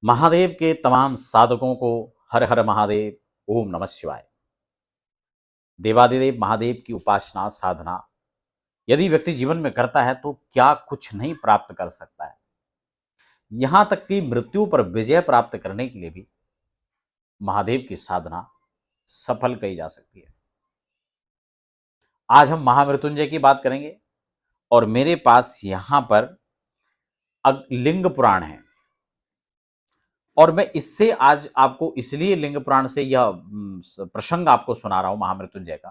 महादेव के तमाम साधकों को हर हर महादेव, ओम नमः शिवाय। देवादिदेव महादेव की उपासना साधना यदि व्यक्ति जीवन में करता है तो क्या कुछ नहीं प्राप्त कर सकता है। यहां तक कि मृत्यु पर विजय प्राप्त करने के लिए भी महादेव की साधना सफल कही जा सकती है। आज हम महामृत्युंजय की बात करेंगे और मेरे पास यहां पर लिंग पुराण है और मैं इससे आज आपको इसलिए लिंग पुराण से यह प्रसंग आपको सुना रहा हूं महामृत्युंजय का,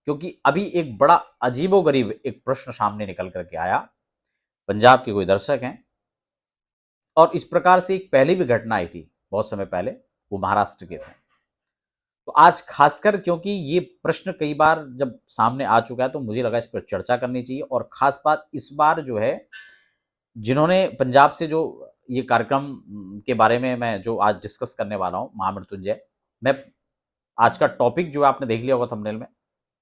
क्योंकि अभी एक बड़ा अजीबोगरीब एक प्रश्न सामने निकल करके आया। पंजाब के कोई दर्शक हैं और इस प्रकार से एक पहले भी घटना आई थी बहुत समय पहले, वो महाराष्ट्र के थे। तो आज खासकर क्योंकि ये प्रश्न कई बार जब सामने आ चुका है तो मुझे लगा इस पर चर्चा करनी चाहिए। और खास बात इस बार जो है, जिन्होंने पंजाब से जो ये कार्यक्रम के बारे में मैं जो आज डिस्कस करने वाला हूं महामृत्युंजय, मैं आज का टॉपिक जो आपने देख लिया होगा थंबनेल में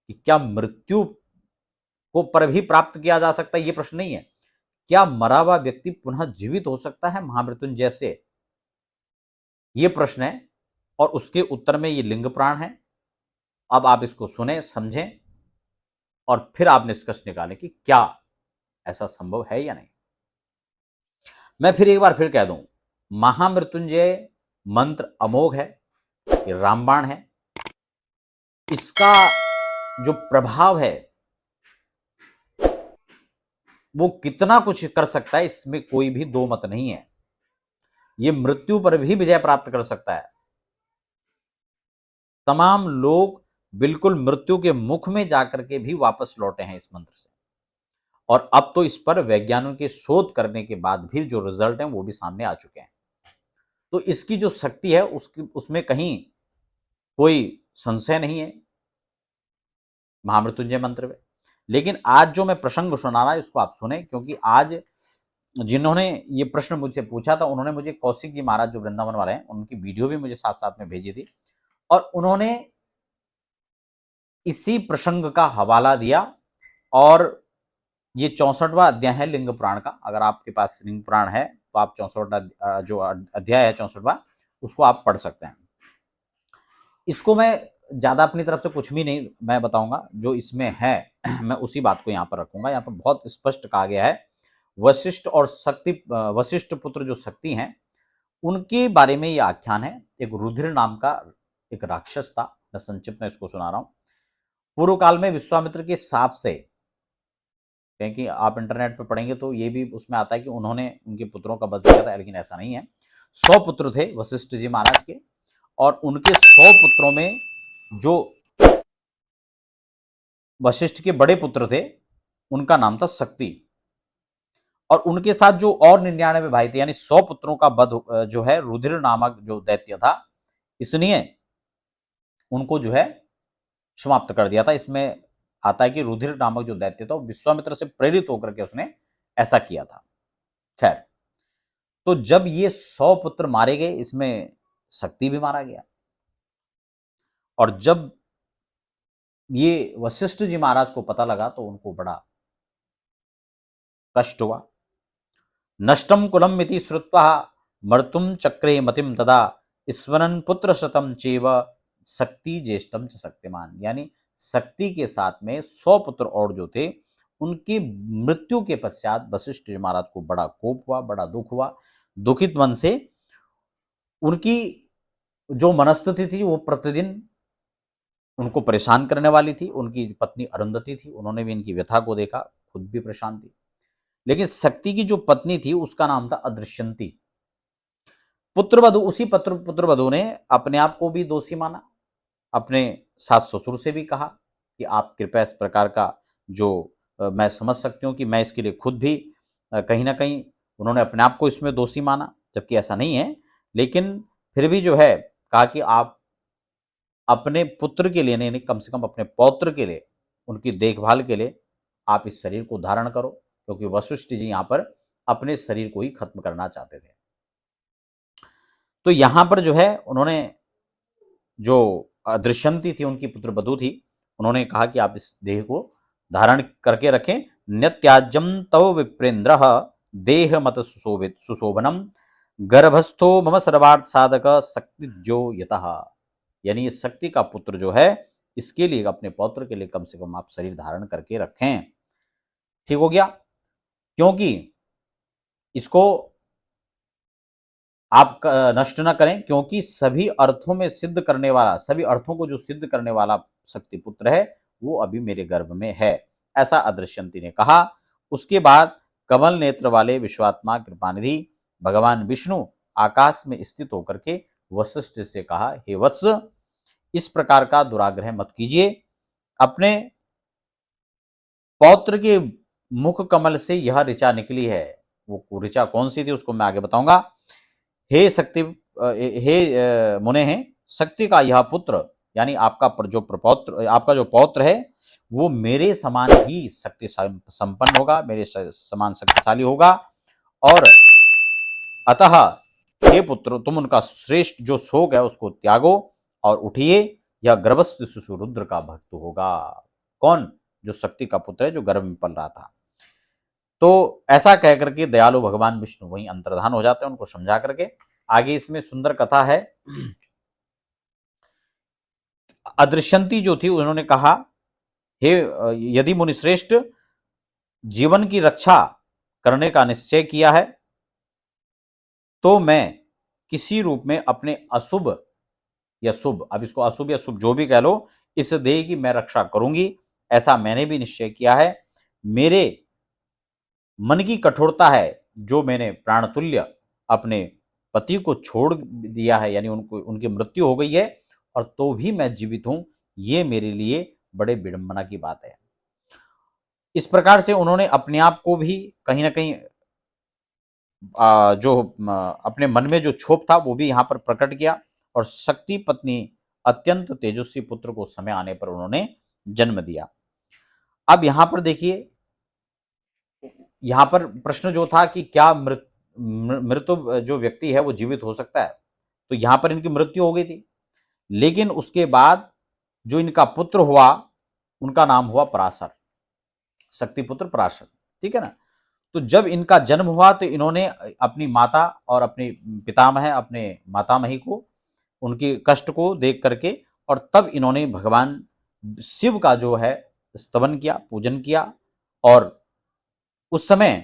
कि क्या मृत्यु को पर भी प्राप्त किया जा सकता है, ये प्रश्न नहीं है। क्या मरा हुआ व्यक्ति पुनः जीवित हो सकता है महामृत्युंजय से, ये प्रश्न है। और उसके उत्तर में ये लिंग पुराण है। अब आप इसको सुने समझें और फिर आप निष्कर्ष निकालें कि क्या ऐसा संभव है या नहीं। मैं फिर एक बार फिर कह दूं, महामृत्युंजय मंत्र अमोघ है, ये रामबाण है। इसका जो प्रभाव है वो कितना कुछ कर सकता है, इसमें कोई भी दो मत नहीं है। ये मृत्यु पर भी विजय प्राप्त कर सकता है। तमाम लोग बिल्कुल मृत्यु के मुख में जाकर के भी वापस लौटे हैं इस मंत्र से। और अब तो इस पर वैज्ञानिकों के शोध करने के बाद भी जो रिजल्ट हैं वो भी सामने आ चुके हैं। तो इसकी जो शक्ति है उसमें कहीं कोई संशय नहीं है महामृत्युंजय मंत्र में। लेकिन आज जो मैं प्रसंग सुना रहा इसको आप सुने, क्योंकि आज जिन्होंने ये प्रश्न मुझसे पूछा था उन्होंने मुझे कौशिक जी महाराज जो वृंदावन वाले हैं उनकी वीडियो भी मुझे साथ साथ में भेजी थी और उन्होंने इसी प्रसंग का हवाला दिया। और ये 64वां अध्याय है लिंग पुराण का। अगर आपके पास लिंग पुराण है तो आप 64वां जो अध्याय है 64वां, उसको आप पढ़ सकते हैं। इसको मैं ज्यादा अपनी तरफ से कुछ भी नहीं मैं बताऊंगा, जो इसमें है मैं उसी बात को यहाँ पर रखूंगा। यहाँ पर बहुत स्पष्ट कहा गया है वशिष्ठ और शक्ति, वशिष्ठ पुत्र जो शक्ति हैं उनके बारे में ये आख्यान है। एक रुधिर नाम का एक राक्षस था, मैं संक्षिप्त में इसको सुना रहा हूं। पूर्व काल में विश्वामित्र के शाप से, क्योंकि आप इंटरनेट पर पढ़ेंगे तो ये भी उसमें आता है कि उन्होंने उनके पुत्रों का वध किया था, लेकिन ऐसा नहीं है। 100 पुत्र थे वशिष्ठ जी महाराज के, और उनके 100 पुत्रों में जो वशिष्ठ के बड़े पुत्र थे उनका नाम था शक्ति। और उनके साथ जो और 99 भाई थे, यानी 100 पुत्रों का वध जो है रुधिर नामक जो दैत्य था, इसलिए उनको जो है समाप्त कर दिया था। इसमें आता है कि रुधिर नामक जो दैत्य था वो विश्वामित्र से प्रेरित होकर के उसने ऐसा किया था। खैर, तो जब ये 100 पुत्र मारे गए, इसमें शक्ति भी मारा गया। और जब ये वशिष्ठ जी महाराज को पता लगा तो उनको बड़ा कष्ट हुआ। नष्टम कुलम मिति श्रुत्वा मर्तुम चक्रे मतिम तदा स्मरन पुत्र शतम चेव शक्ति ज्येष्ठम च शक्तिमान। यानी शक्ति के साथ में 100 पुत्र और जो थे, उनकी मृत्यु के पश्चात वशिष्ठ जी महाराज को बड़ा कोप हुआ, बड़ा दुख हुआ। दुखित मन से उनकी जो मनस्थिति थी वो प्रतिदिन उनको परेशान करने वाली थी। उनकी पत्नी अरुंधति थी, उन्होंने भी इनकी व्यथा को देखा, खुद भी परेशान थी। लेकिन शक्ति की जो पत्नी थी उसका नाम था अदृश्यंती। पुत्रवधु, उसी पुत्रवधु ने अपने आप को भी दोषी माना, अपने सास ससुर से भी कहा कि आप कृपया इस प्रकार का जो मैं समझ सकती हूँ कि मैं इसके लिए खुद भी कहीं ना कहीं, उन्होंने अपने आप को इसमें दोषी माना, जबकि ऐसा नहीं है। लेकिन फिर भी जो है कहा कि आप अपने पुत्र के लिए नहीं, कम से कम अपने पौत्र के लिए, उनकी देखभाल के लिए आप इस शरीर को धारण करो, क्योंकि वशिष्ठ जी यहाँ पर अपने शरीर को ही खत्म करना चाहते थे। तो यहां पर जो है उन्होंने, जो अदृश्यंती थी उनकी पुत्र वधु थी, उन्होंने कहा कि आप इस देह को धारण करके रखें। नित्याज्यम तव विप्रेन्द्र देह मत सुशोभनम गर्भस्थो मम सर्वार्थ साधक शक्ति जो यतः, यानी ये शक्ति का पुत्र जो है, इसके लिए अपने पौत्र के लिए कम से कम आप शरीर धारण करके रखें। ठीक हो गया? क्योंकि इसको आप नष्ट ना करें, क्योंकि सभी अर्थों में सिद्ध करने वाला, सभी अर्थों को जो सिद्ध करने वाला शक्ति पुत्र है वो अभी मेरे गर्भ में है, ऐसा अदृश्यंती ने कहा। उसके बाद कमल नेत्र वाले विश्वात्मा कृपानिधि भगवान विष्णु आकाश में स्थित होकर के वशिष्ठ से कहा, हे वत्स, इस प्रकार का दुराग्रह मत कीजिए। अपने पौत्र के मुख कमल से यह ऋचा निकली है। वो ऋचा कौन सी थी उसको मैं आगे बताऊंगा। हे शक्ति, हे मुने हैं, शक्ति का यह पुत्र यानी आपका जो प्रपौत्र, आपका जो पौत्र है वो मेरे समान ही शक्ति संपन्न होगा, मेरे समान शक्तिशाली होगा। और अतः हे पुत्र, तुम उनका श्रेष्ठ जो शोक है उसको त्यागो और उठिए, यह गर्भस्थ शिशु रुद्र का भक्त होगा। कौन? जो शक्ति का पुत्र है, जो गर्भ में पल रहा था। तो ऐसा कह करके दयालु भगवान विष्णु वहीं अंतर्धान हो जाते हैं, उनको समझा करके। आगे इसमें सुंदर कथा है। अदृश्यंती जो थी उन्होंने कहा, हे यदि मुनिश्रेष्ठ जीवन की रक्षा करने का निश्चय किया है तो मैं किसी रूप में अपने अशुभ या शुभ, अब इसको अशुभ या शुभ जो भी कह लो, इस देह की मैं रक्षा करूंगी, ऐसा मैंने भी निश्चय किया है। मेरे मन की कठोरता है, जो मैंने प्राणतुल्य अपने पति को छोड़ दिया है, यानी उनको उनकी मृत्यु हो गई है और तो भी मैं जीवित हूं, ये मेरे लिए बड़े विडंबना की बात है। इस प्रकार से उन्होंने अपने आप को भी कहीं ना कहीं जो अपने मन में जो क्षोभ था वो भी यहां पर प्रकट किया। और शक्ति पत्नी अत्यंत तेजस्वी पुत्र को समय आने पर उन्होंने जन्म दिया। अब यहां पर देखिए, यहां पर प्रश्न जो था कि क्या मृत जो व्यक्ति है वो जीवित हो सकता है, तो यहां पर इनकी मृत्यु हो गई थी, लेकिन उसके बाद जो इनका पुत्र हुआ उनका नाम हुआ पराशर, शक्तिपुत्र पराशर। ठीक है ना? तो जब इनका जन्म हुआ तो इन्होंने अपनी माता और अपने पितामह, अपने मातामही को, उनके कष्ट को देख करके, और तब इन्होंने भगवान शिव का जो है स्तवन किया, पूजन किया। और उस समय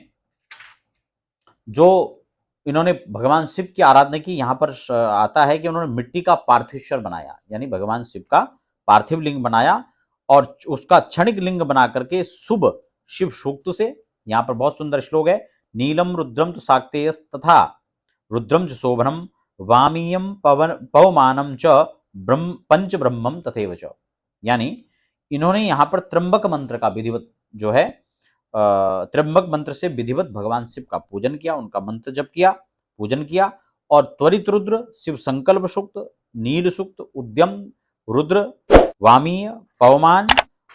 जो इन्होंने भगवान शिव की आराधना की, यहां पर आता है कि उन्होंने मिट्टी का पार्थिवेश्वर बनाया, यानी भगवान शिव का पार्थिव लिंग बनाया और उसका क्षणिक लिंग बना करके शुभ शिव सूक्त से, यहां पर बहुत सुंदर श्लोक है, नीलम रुद्रम तो साक्तेयस तथा रुद्रम च शोभनम वामीयम पवमानम च पंच ब्रह्मम तथैव च, यानी इन्होंने यहां पर त्र्यंबक मंत्र का विधिवत जो है, त्र्यंबक मंत्र से विधिवत भगवान शिव का पूजन किया, उनका मंत्र जप किया, पूजन किया। और त्वरित रुद्र, शिव संकल्प सूक्त, नील सूक्त, उद्यम रुद्र, वामीय, पवमान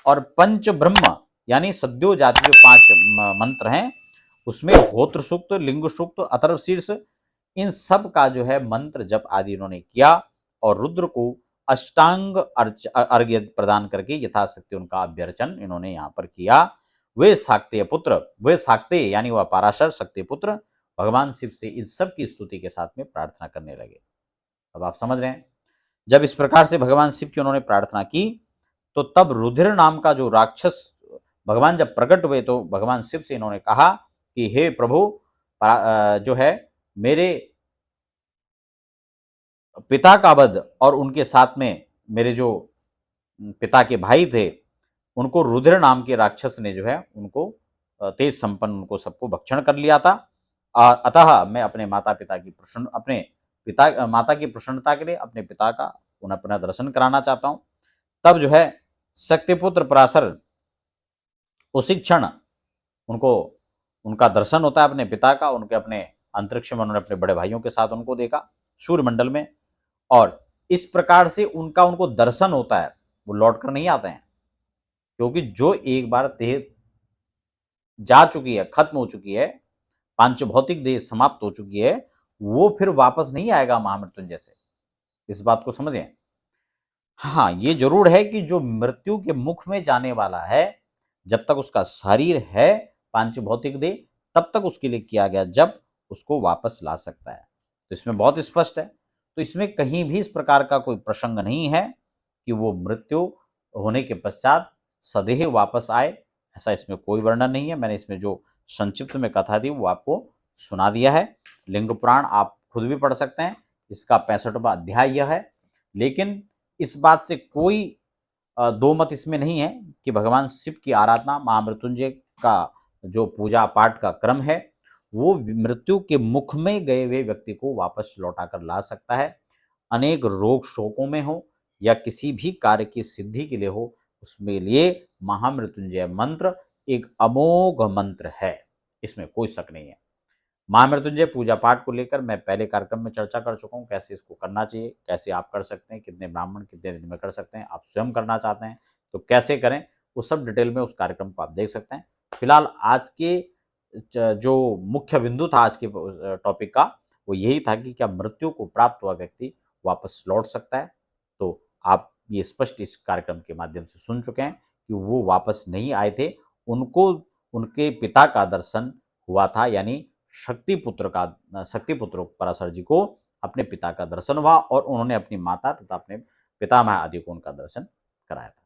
और पंच ब्रह्म, यानी सद्यो जाति जो 5 मंत्र हैं उसमें होत्र सूक्त, लिंग सूक्त, अथर्व शीर्ष, इन सब का जो है मंत्र जप आदि इन्होंने किया और रुद्र को अष्टांग अर्घ्य प्रदान करके यथाशक्ति उनका अभ्यर्चन इन्होंने यहां पर किया। वे शाक्तेय पुत्र, वे शाक्तेय यानी वह पाराशर शक्ति पुत्र भगवान शिव से इन सब की स्तुति के साथ में प्रार्थना करने लगे। अब आप समझ रहे हैं, जब इस प्रकार से भगवान शिव की उन्होंने प्रार्थना की तो तब रुधिर नाम का जो राक्षस भगवान जब प्रकट हुए तो भगवान शिव से इन्होंने कहा कि हे प्रभु, जो है मेरे पिता का वध और उनके साथ में मेरे जो पिता के भाई थे उनको रुधिर नाम के राक्षस ने जो है उनको तेज संपन्न उनको सबको भक्षण कर लिया था। अतः मैं अपने माता पिता की प्रसन्न, अपने पिता माता की प्रसन्नता के लिए अपने पिता का पुनः पुनः दर्शन कराना चाहता हूं। तब जो है शक्तिपुत्र पराशर उसी क्षण उनको उनका दर्शन होता है अपने पिता का, उनके अपने अंतरिक्ष में उन्होंने अपने बड़े भाइयों के साथ उनको देखा सूर्यमंडल में, और इस प्रकार से उनको दर्शन होता है, वो लौट कर नहीं आते हैं, क्योंकि जो एक बार देह जा चुकी है, खत्म हो चुकी है, पांच भौतिक देह समाप्त हो चुकी है, वो फिर वापस नहीं आएगा महामृत्युंजय से। इस बात को समझें। हाँ, ये जरूर है कि जो मृत्यु के मुख में जाने वाला है, जब तक उसका शरीर है पांच भौतिक देह, तब तक उसके लिए किया गया जब उसको वापस ला सकता है। तो इसमें बहुत स्पष्ट है। तो इसमें कहीं भी इस प्रकार का कोई प्रसंग नहीं है कि वो मृत्यु होने के पश्चात सदैव वापस आए, ऐसा इसमें कोई वर्णन नहीं है। मैंने इसमें जो संक्षिप्त में कथा दी वो आपको सुना दिया है। लिंग पुराण आप खुद भी पढ़ सकते हैं, इसका 65वां अध्याय यह है। लेकिन इस बात से कोई दो मत इसमें नहीं है कि भगवान शिव की आराधना, महामृत्युंजय का जो पूजा पाठ का क्रम है वो मृत्यु के मुख में गए हुए व्यक्ति को वापस लौटा कर ला सकता है। अनेक रोग शोकों में हो या किसी भी कार्य की सिद्धि के लिए हो, उसमें लिए महामृत्युंजय मंत्र एक अमोघ मंत्र है, इसमें कोई शक नहीं है। महामृत्युंजय पूजा पाठ को लेकर मैं पहले कार्यक्रम में चर्चा कर चुका हूँ, कैसे इसको करना चाहिए, कैसे आप कर सकते हैं, कितने ब्राह्मण कितने दिन में कर सकते हैं, आप स्वयं करना चाहते हैं तो कैसे करें, वो सब डिटेल में उस कार्यक्रम को आप देख सकते हैं। फिलहाल आज के जो मुख्य बिंदु था आज के टॉपिक का वो यही था कि क्या मृत्यु को प्राप्त हुआ व्यक्ति वापस लौट सकता है। तो आप ये स्पष्ट इस कार्यक्रम के माध्यम से सुन चुके हैं कि वो वापस नहीं आए थे, उनको उनके पिता का दर्शन हुआ था, यानी शक्तिपुत्र पराशर जी को अपने पिता का दर्शन हुआ और उन्होंने अपनी माता तथा अपने पितामह आदि को उनका दर्शन कराया था।